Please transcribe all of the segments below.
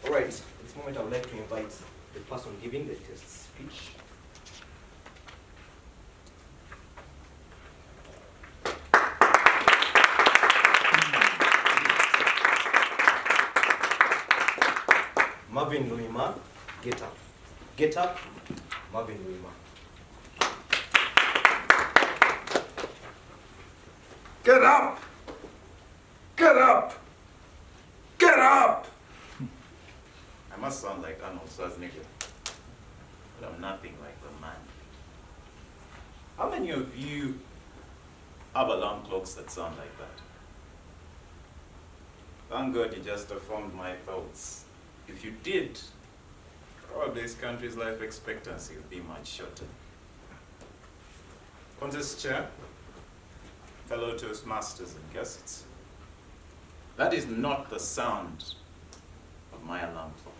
Alright, at this moment I would like to invite the person giving the test speech. Marvin Luima, get up. Get up, Marvin Luima. Get up! Get up! Get up! I must sound like Arnold Schwarzenegger, but I'm nothing like the man. How many of you have alarm clocks that sound like that? Thank God you just affirmed my thoughts. If you did, probably this country's life expectancy would be much shorter. Contest chair, fellow Toastmasters and guests, that is not the sound of my alarm clock.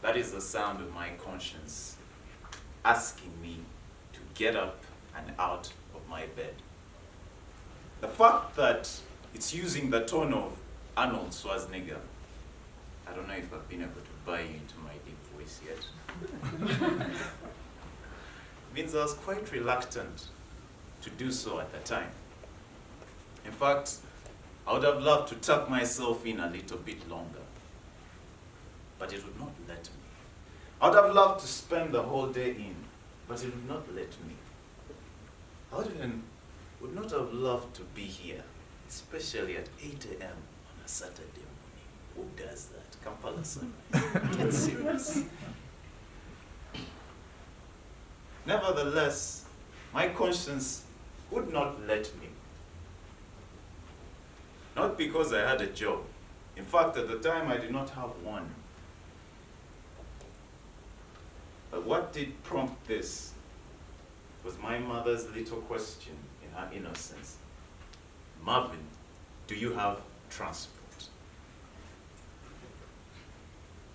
That is the sound of my conscience asking me to get up and out of my bed. The fact that it's using the tone of Arnold Schwarzenegger, I don't know if I've been able to buy you into my deep voice yet, means I was quite reluctant to do so at the time. In fact, I would have loved to tuck myself in a little bit longer, but it would not let me. I would have loved to spend the whole day in, but it would not let me. I would not have loved to be here, especially at 8 a.m. on a Saturday morning. Who does that? Kampala sunrise. Get serious. Nevertheless, my conscience would not let me. Not because I had a job. In fact, at the time, I did not have one. But what did prompt this was my mother's little question in her innocence. Marvin, do you have transport?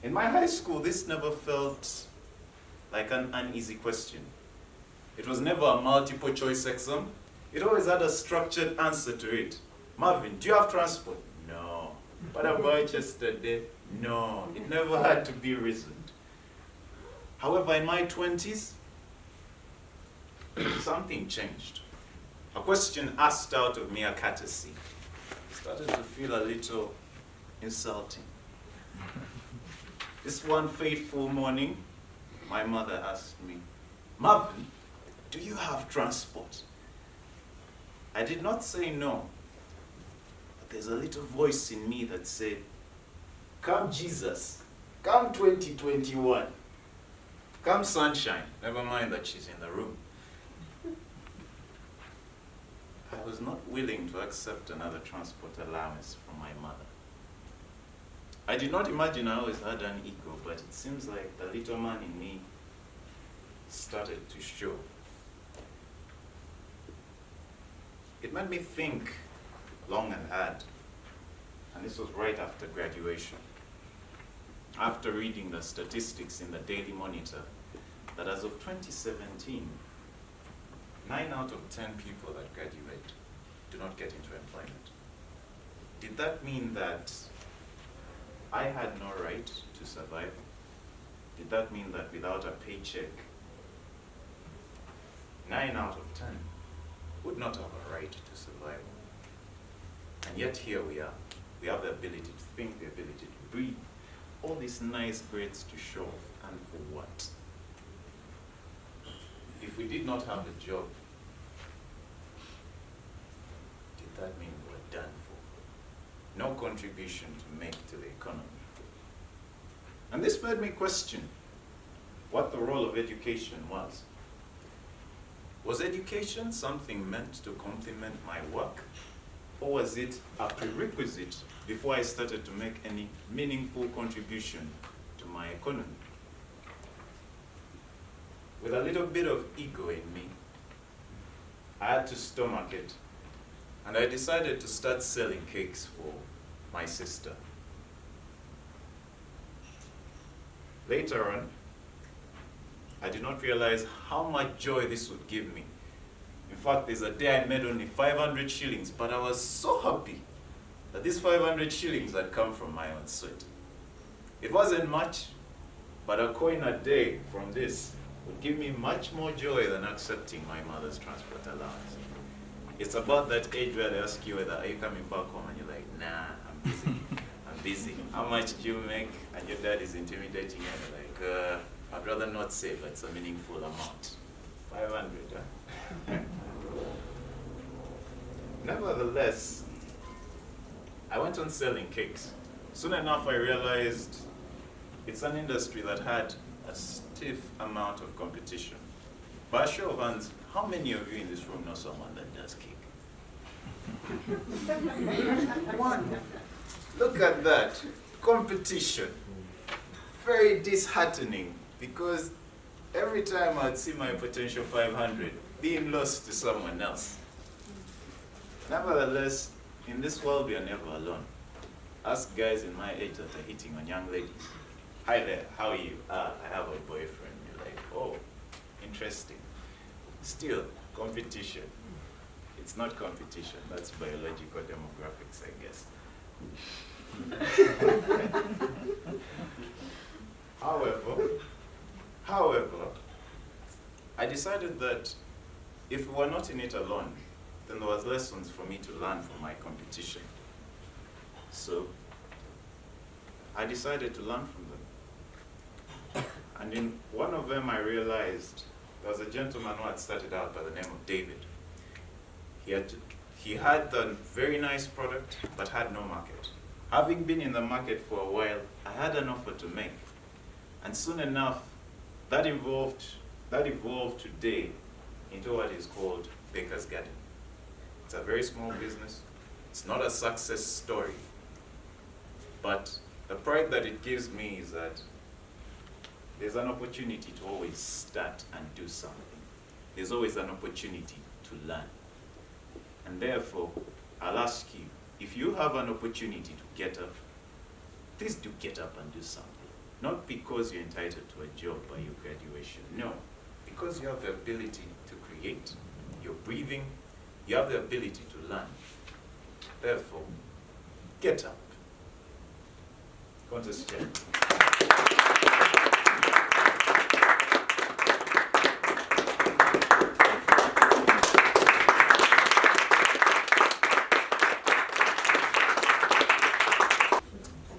In my high school, this never felt like an uneasy question. It was never a multiple choice exam. It always had a structured answer to it. Marvin, do you have transport? No. What about yesterday? No. It never had to be reasoned. However, in my 20s, something changed. A question asked out of mere courtesy started to feel a little insulting. This one fateful morning, my mother asked me, Marvin, do you have transport? I did not say no, but there's a little voice in me that said, come Jesus, come 2021, come sunshine, never mind that she's in the room. I was not willing to accept another transport allowance from my mother. I did not imagine I always had an ego, but it seems like the little man in me started to show. It made me think long and hard, and this was right after graduation. After reading the statistics in the Daily Monitor, that as of 2017, 9 out of 10 people that graduate do not get into employment. Did that mean that I had no right to survive? Did that mean that without a paycheck, 9 out of 10 would not have a right to survive? And yet here we are. We have the ability to think, the ability to breathe, all these nice grades to show off, and for what? If we did not have a job, did that mean we were done for? No contribution to make to the economy. And this made me question what the role of education was. Was education something meant to complement my work? Or was it a prerequisite before I started to make any meaningful contribution to my economy? With a little bit of ego in me, I had to stomach it, and I decided to start selling cakes for my sister. Later on, I did not realize how much joy this would give me. In fact, there's a day I made only 500 shillings, but I was so happy that these 500 shillings had come from my own sweat. It wasn't much, but a coin a day from this would give me much more joy than accepting my mother's transport allowance. It's about that age where they ask you whether are you coming back home and you're like, nah, I'm busy. I'm busy. How much do you make? And your dad is intimidating you and you're like, I'd rather not say, but it's a meaningful amount. 500, huh? Nevertheless, I went on selling cakes. Soon enough, I realized it's an industry that had a stiff amount of competition. By a show of hands, how many of you in this room know someone that does cake? One. Look at that. Competition. Very disheartening, because every time I'd see my potential 500 being lost to someone else. Nevertheless, in this world, we are never alone. Ask guys in my age that are hitting on young ladies. Hi there, how are you? I have a boyfriend. You're like, oh, interesting. Still, competition. It's not competition, that's biological demographics, I guess. However, I decided that if we were not in it alone, then there was lessons for me to learn from my competition. So I decided to learn from them. And in one of them, I realized there was a gentleman who had started out by the name of David. He had the very nice product, but had no market. Having been in the market for a while, I had an offer to make. And soon enough, that evolved today into what is called Baker's Garden. It's a very small business. It's not a success story. But the pride that it gives me is that there's an opportunity to always start and do something. There's always an opportunity to learn. And therefore, I'll ask you, if you have an opportunity to get up, please do get up and do something. Not because you're entitled to a job by your graduation, no. Because you have the ability to create, you're breathing, you have the ability to learn. Therefore, get up. Contest chair.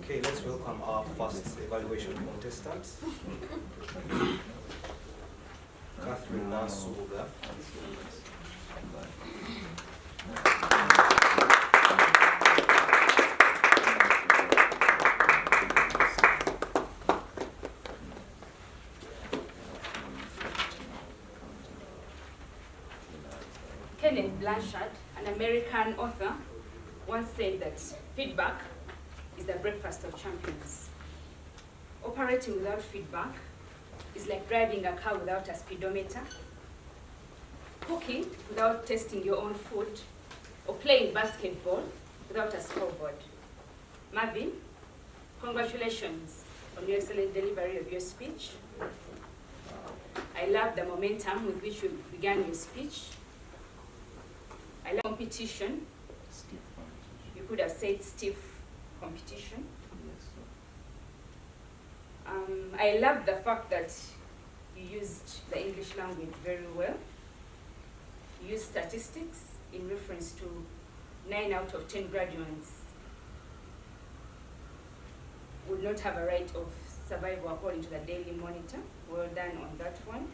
Okay, let's welcome our first evaluation contestants. Catherine Nasuga. Kenneth Blanchard, an American author, once said that feedback is the breakfast of champions. Operating without feedback is like driving a car without a speedometer, cooking without tasting your own food, or playing basketball without a scoreboard. Marvin, congratulations on your excellent delivery of your speech. I love the momentum with which you began your speech. I love competition. You could have said stiff competition. I love the fact that you used the English language very well. You used statistics in reference to 9 out of 10 graduates would not have a right of survival according to the Daily Monitor. Well done on that one.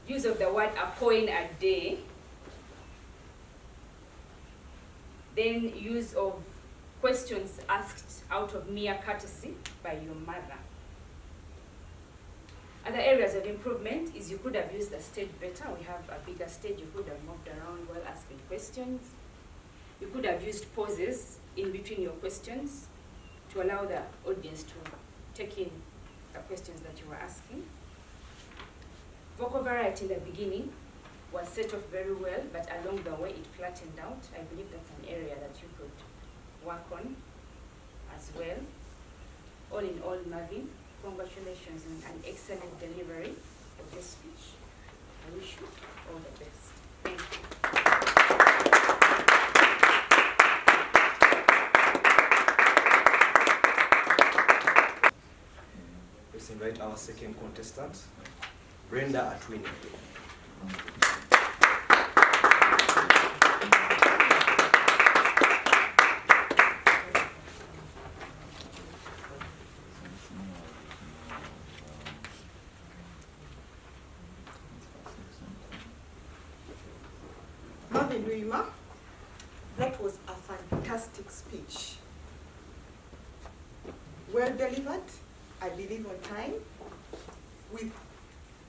Use of the word a coin a day. Then use of questions asked out of mere courtesy by your mother. Other areas of improvement is you could have used the stage better. We have a bigger stage. You could have moved around while asking questions. You could have used pauses in between your questions to allow the audience to take in the questions that you were asking. Vocal variety in the beginning was set off very well, but along the way it flattened out. I believe that's an area that you could work on as well. All in all, Marvin, congratulations on an excellent delivery of your speech. I wish you all the best. Thank you. invite our second contestant, Brenda Atwini. That was a fantastic speech. Well delivered, I believe on time, with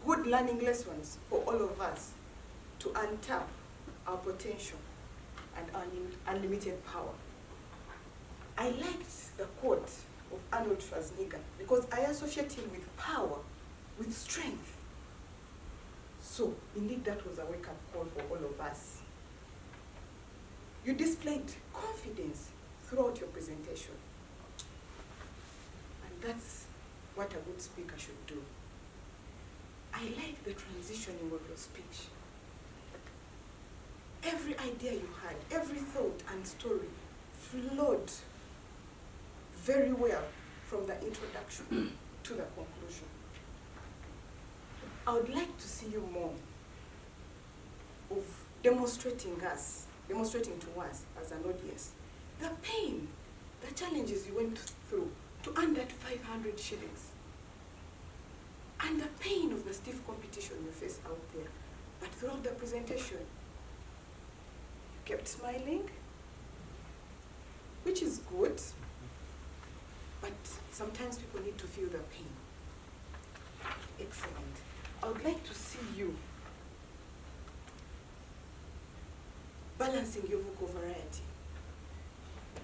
good learning lessons for all of us to untap our potential and unlimited power. I liked the quote of Arnold Schwarzenegger because I associate him with power, with strength. So indeed that was a wake-up call for all of us. You displayed confidence throughout your presentation. And that's what a good speaker should do. I like the transitioning of your speech. Every idea you had, every thought and story flowed very well from the introduction to the conclusion. I would like to see you more of demonstrating to us as an audience the pain, the challenges you went through to earn that 500 shillings, and the pain of the stiff competition you face out there. But throughout the presentation, you kept smiling, which is good, but sometimes people need to feel the pain. Excellent. I would like to see you balancing your vocal variety.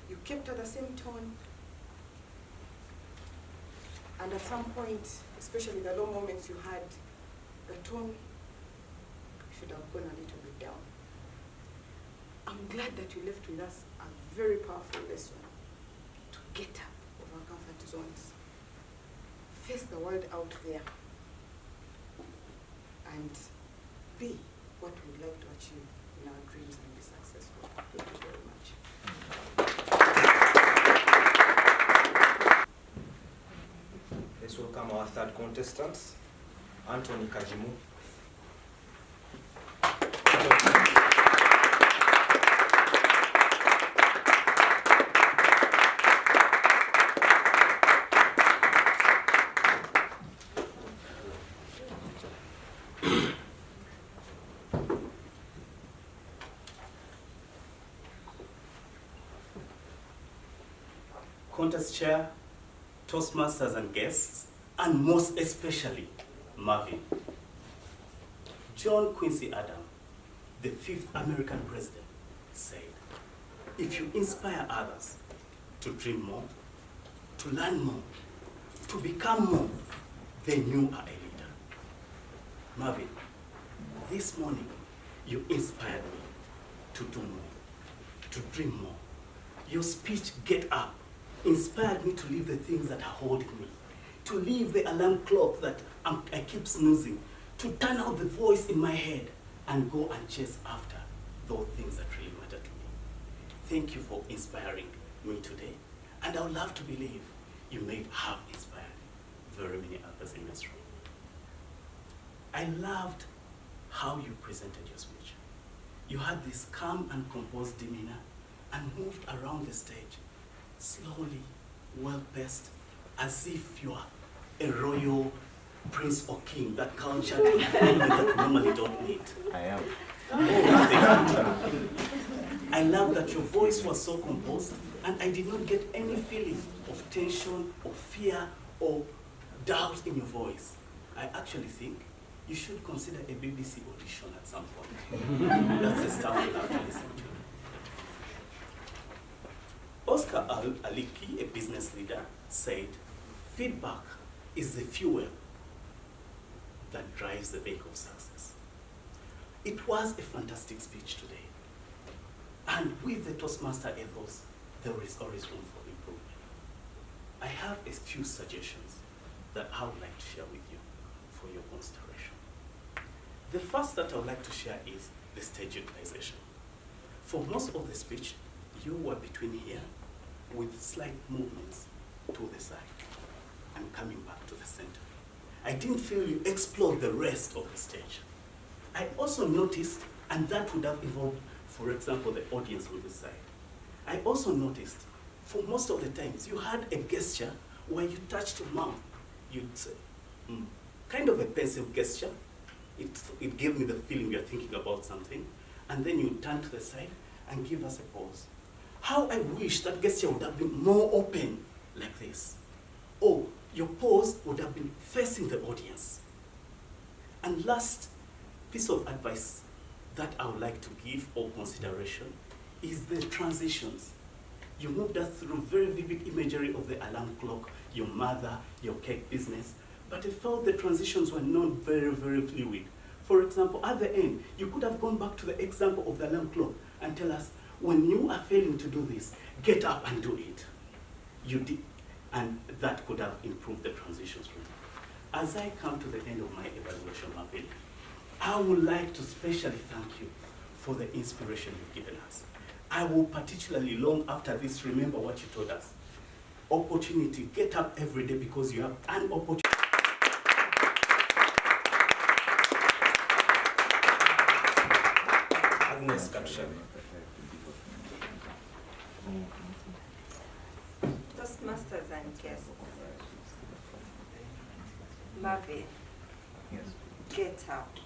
You kept at the same tone, and at some point, especially the low moments you had, the tone should have gone a little bit down. I'm glad that you left with us a very powerful lesson to get up of our comfort zones, face the world out there, and be what we'd like to achieve in our dreams and be successful. Thank you very much. Let's welcome our third contestant, Anthony Kajimu. Contest chair, Toastmasters and guests, and most especially Marvin. John Quincy Adams, the 5th American president, said, if you inspire others to dream more, to learn more, to become more, then you are a leader. Marvin, this morning you inspired me to do more, to dream more. Your speech, Get Up, inspired me to leave the things that are holding me, to leave the alarm clock that I keep snoozing, to turn out the voice in my head and go and chase after those things that really matter to me. Thank you for inspiring me today, and I would love to believe you may have inspired very many others in this room. I loved how you presented your speech. You had this calm and composed demeanor and moved around the stage slowly, well-paced, as if you are a royal prince or king, that culture that we normally don't need. I am. Oh, I love that your voice was so composed, and I did not get any feeling of tension or fear or doubt in your voice. I actually think you should consider a BBC audition at some point. That's the stuff you have to listen to. Oscar Aliki, a business leader, said, feedback is the fuel that drives the vehicle of success. It was a fantastic speech today. And with the Toastmaster ethos, there is always room for improvement. I have a few suggestions that I would like to share with you for your consideration. The first that I would like to share is the stage utilization. For most of the speech, you were between here with slight movements to the side and coming back to the center. I didn't feel you explored the rest of the stage. I also noticed, and that would have involved, for example, the audience will decide. I also noticed, for most of the times, you had a gesture where you touched your mouth. You'd say, kind of a pensive gesture. It gave me the feeling you're thinking about something. And then you turn to the side and give us a pause. How I wish that gesture would have been more open like this. Or your pause would have been facing the audience. And last piece of advice that I would like to give or consideration is the transitions. You moved us through very vivid imagery of the alarm clock, your mother, your cake business, but I felt the transitions were not very, very fluid. For example, at the end, you could have gone back to the example of the alarm clock and tell us, when you are failing to do this, get up and do it. You did, and that could have improved the transitions for me. As I come to the end of my evaluation, Marvin, I would like to specially thank you for the inspiration you've given us. I will particularly, long after this, remember what you told us. Opportunity, get up every day because you have an opportunity. Agnes Kapshan. Toastmasters and guests. Marvin, get up.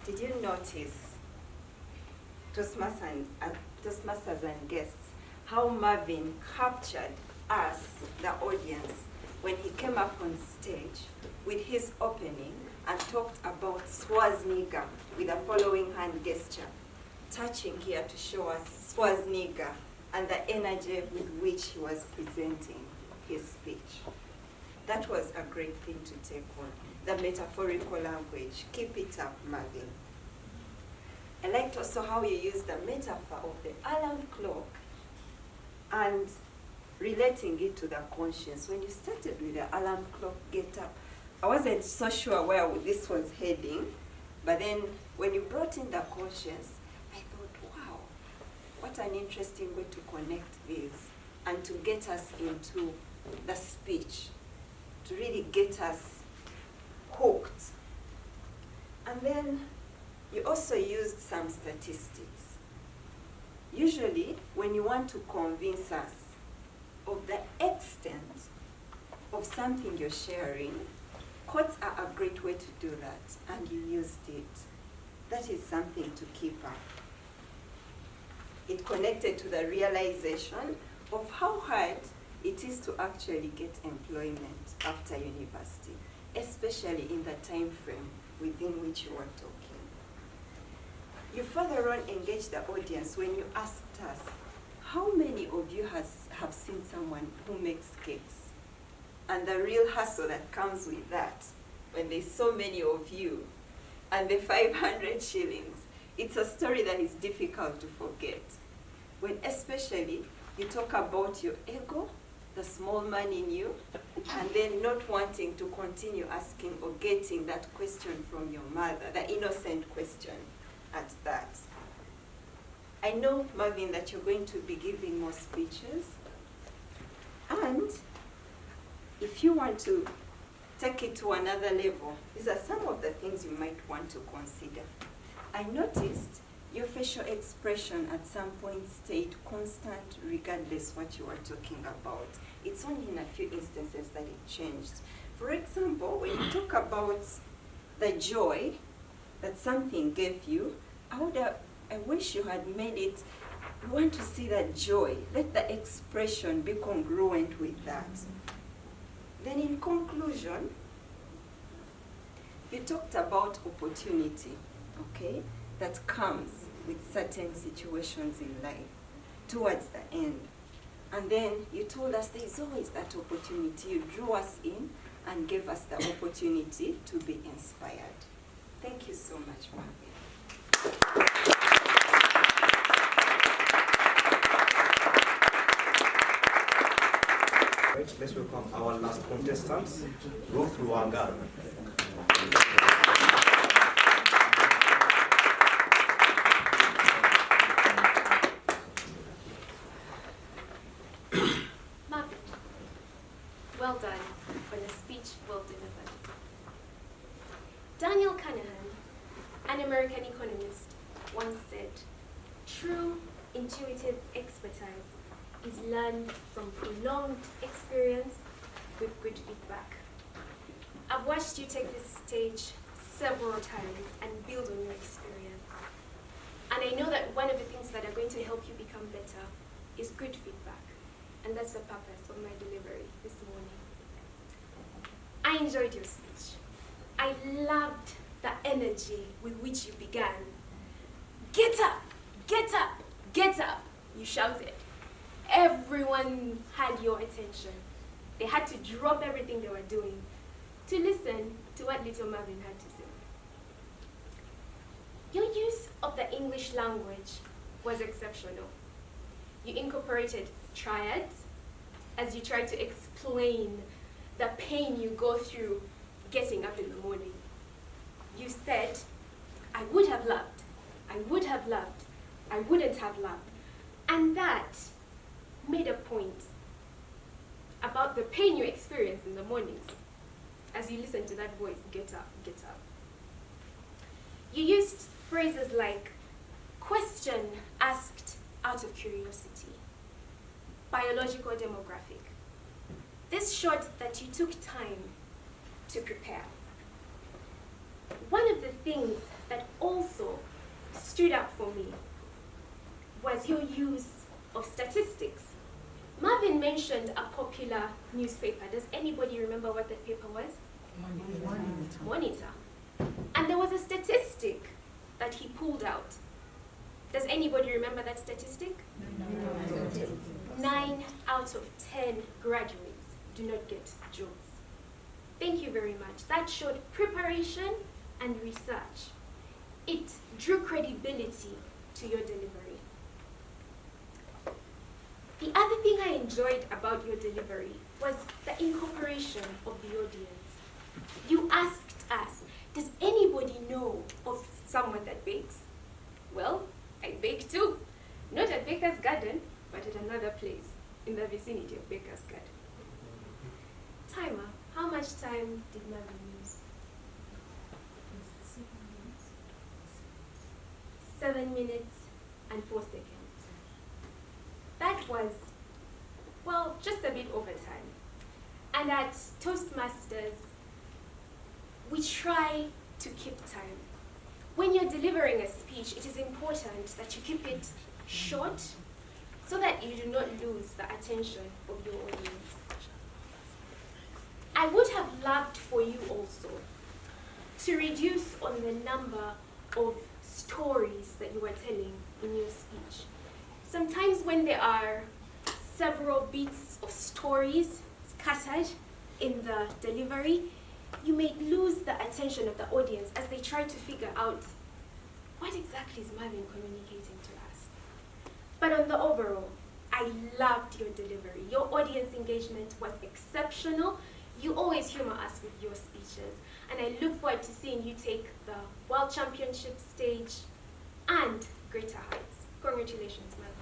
Did you notice, Toastmasters and guests, how Marvin captured us, the audience, when he came up on stage with his opening and talked about Swazniga with a following hand gesture, touching here to show us Swazniga and the energy with which he was presenting his speech. That was a great thing to take on, the metaphorical language. Keep it up, Marvin. I liked also how you used the metaphor of the alarm clock and relating it to the conscience. When you started with the alarm clock, get up, I wasn't so sure where this was heading, but then when you brought in the conscience, I thought, wow, what an interesting way to connect this and to get us into the speech, to really get us hooked. And then you also used some statistics. Usually, when you want to convince us of the extent of something you're sharing, quotes are a great way to do that, and you used it. That is something to keep up. It connected to the realization of how hard it is to actually get employment after university, especially in the time frame within which you are talking. You further on engaged the audience when you asked us, how many of you have seen someone who makes cakes? And the real hustle that comes with that, when there's so many of you, and the 500 shillings, it's a story that is difficult to forget. When especially you talk about your ego, the small man in you, and then not wanting to continue asking or getting that question from your mother, the innocent question at that. I know, Marvin, that you're going to be giving more speeches, and if you want to take it to another level, these are some of the things you might want to consider. I noticed your facial expression at some point stayed constant regardless what you were talking about. It's only in a few instances that it changed. For example, when you talk about the joy that something gave you, I wish you had made it, you want to see that joy. Let the expression be congruent with that. Then in conclusion, you talked about opportunity, okay, that comes with certain situations in life towards the end. And then you told us there is always that opportunity. You drew us in and gave us the opportunity to be inspired. Thank you so much, Marvin. Right, let's welcome our last contestants, Ruth Ruanga. Marvin, well done for the speech. speech well delivered. Daniel Kahneman, an American economist, once said, "True intuitive expertise is learned from prolonged experience with good feedback." I've watched you take this stage several times and build on your experience. And I know that one of the things that are going to help you become better is good feedback. And that's the purpose of my delivery this morning. I enjoyed your speech. I loved the energy with which you began. Get up, get up, get up, you shouted. Everyone had your attention. They had to drop everything they were doing to listen to what little Marvin had to say. Your use of the English language was exceptional. You incorporated triads as you tried to explain the pain you go through getting up in the morning. You said, "I would have loved, I would have loved, I wouldn't have loved." And that made a point about the pain you experience in the mornings as you listen to that voice, "Get up, get up." You used phrases like question asked out of curiosity, biological demographic. This showed that you took time to prepare. One of the things that also stood out for me was your use of statistics. Marvin mentioned a popular newspaper. Does anybody remember what that paper was? Monitor. And there was a statistic that he pulled out. Does anybody remember that statistic? No. 9 out of 10 graduates do not get jobs. Thank you very much. That showed preparation and research. It drew credibility to your delivery. The other thing I enjoyed about your delivery was the incorporation of the audience. You asked us, does anybody know of someone that bakes? Well, I bake too. Not at Baker's Garden, but at another place in the vicinity of Baker's Garden. Timer, how much time did Marvin use? 7 minutes and 4 seconds. That was, well, just a bit over time. And at Toastmasters, we try to keep time. When you're delivering a speech, it is important that you keep it short so that you do not lose the attention of your audience. I would have loved for you also to reduce on the number of stories that you were telling in your speech. Sometimes when there are several bits of stories scattered in the delivery, you may lose the attention of the audience as they try to figure out what exactly is Marvin communicating to us. But on the overall, I loved your delivery. Your audience engagement was exceptional. You always humor us with your speeches, and I look forward to seeing you take the World Championship stage and greater heights. Congratulations, Marvin.